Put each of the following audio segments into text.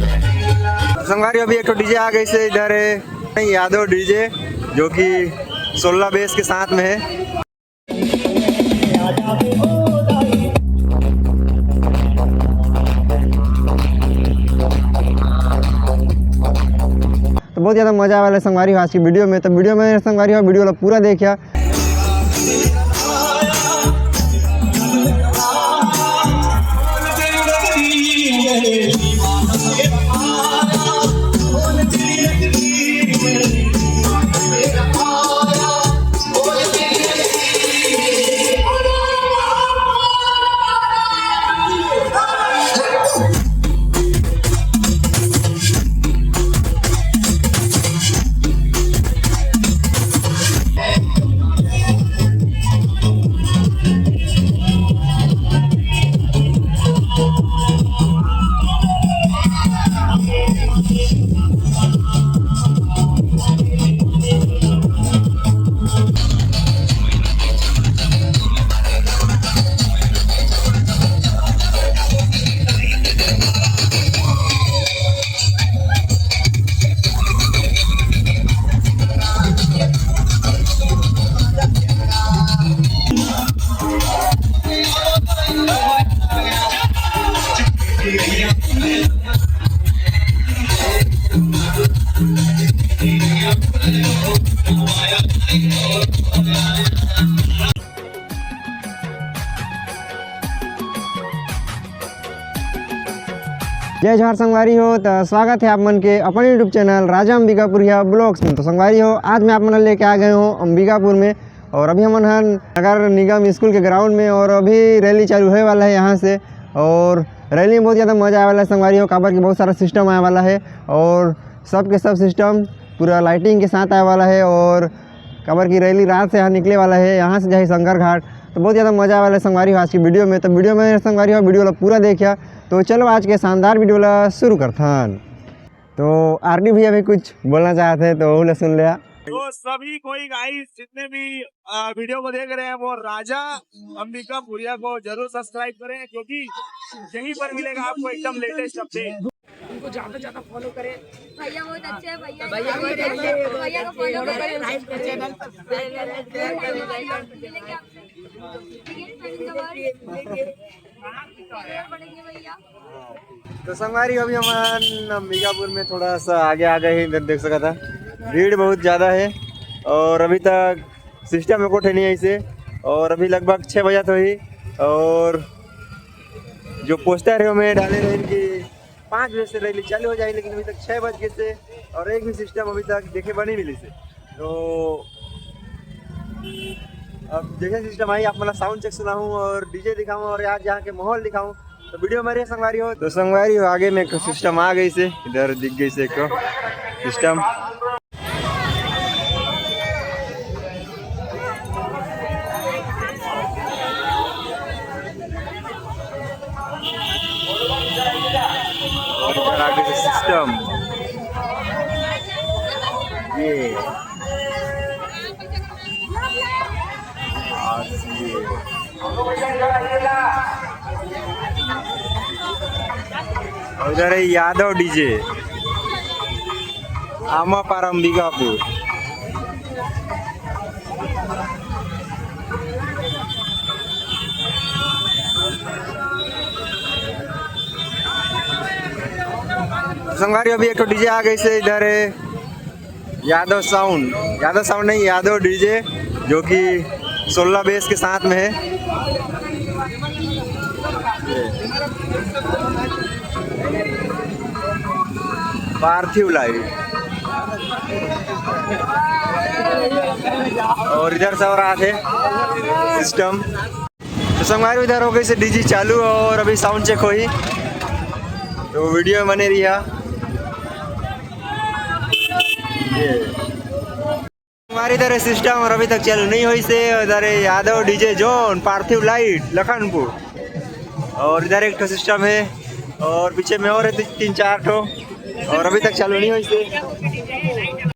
संगवारी अभी एक तो डीजे आ गई से इधर है यादव डीजे जो कि 16 बेस के साथ में है। तो बहुत ज़्यादा मजा आने वाला है संगवारी आज की वीडियो में। तो वीडियो में संगवारी वीडियो वाला पूरा देखिए। जय जवाहर संगवारी हो। तो स्वागत है आप मन के अपन यूट्यूब चैनल राजा अंबिकापुरिया ब्लॉग्स में। तो संगवारी हो आज मैं आप मन लेके आ गए हूँ अंबिकापुर में और अभी हम नगर निगम स्कूल के ग्राउंड में और अभी रैली चालू होने वाला है यहाँ से। और रैली में बहुत ज़्यादा मज़ा आने वाला है संगवारी हो। काबर की बहुत सारा सिस्टम आने वाला है और सब के सब सिस्टम पूरा लाइटिंग के साथ आने वाला है। और काबर की रैली रात से यहाँ निकले वाला है, यहाँ से जाए शंकर घाट। तो बहुत ज़्यादा मज़ा आने वाला है संगवारी हो आज की वीडियो में। तो वीडियो में संगवारी हो वीडियो वाला पूरा देखिए। तो चलो आज के शानदार वीडियो वाला शुरू करते हैं। तो आरडी भैया भी कुछ बोलना चाहते हैं तो वो सुन लिया। तो सभी कोई गाइस जितने भी वीडियो को देख रहे हैं वो राजा अंबिकापुरिया को जरूर सब्सक्राइब करें क्योंकि यहीं पर मिलेगा आपको एकदम लेटेस्ट अपडेट। उनको ज्यादा फॉलो करें। भैया बहुत अच्छे हैं, भैया को फॉलो करें, लाइक करें चैनल भैया। तो संगवारी अभी हम अंबिकापुर में थोड़ा सा आगे आ गए हैं, इधर देख सका था भीड़ बहुत ज़्यादा है और अभी तक सिस्टम को नहीं है इसे। और अभी लगभग 6 बजा तो ही और जो पोस्टर है हमें डाले रहे कि 5 बजे से रैली चालू हो जाए, लेकिन अभी तक 6 बज गए से और एक भी सिस्टम अभी तक देखे बनी मिली से। तो अब जैसे सिस्टम आई आप मतलब साउंड चेक सुना हूँ और डीजे दिखाऊँ और आज यहाँ के माहौल दिखाऊँ। तो वीडियो मेरे संगवारी हो। तो संगवारी हो आगे में एक सिस्टम आ गई से, इधर दिख गई से एक सिस्टम। आगे से सिस्टम ये उधर है यादव डीजे आमापारा अंबिकापुर। संगवारी अभी एक तो डीजे आ गई से इधर है यादव साउंड नहीं यादव डीजे जो कि 16 बेस के साथ में है। पार्थिव लाइट और इधर से हो रहा थे सिस्टम। तो संगवारी इधर हो गई से डीजे चालू और अभी साउंड चेक हुई तो वीडियो बने रही। हमारी इधर सिस्टम और अभी तक चालू नहीं हुई से। इधर यादव डीजे जोन पार्थिव लाइट लखनपुर और इधर एक सिस्टम है और पीछे में और है 3-4 ठो और अभी तक चालू नहीं हुई से।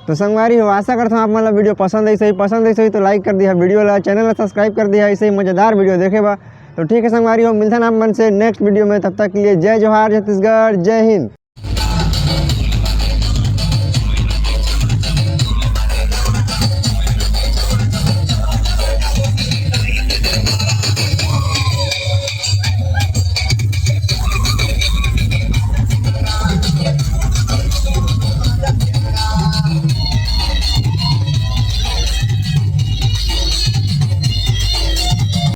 तो संगवारी हो आशा करता हूँ आप मतलब वीडियो पसंद आई तो लाइक कर दिया वीडियो ला चैनल ला सब्सक्राइब कर दिया ऐसे ही मज़ेदार वीडियो देखे बा। तो ठीक है संगवारी हो मिलता ना आप मन से नेक्स्ट वीडियो में, तब तक के लिए जय जोहार छत्तीसगढ़, जय हिंद।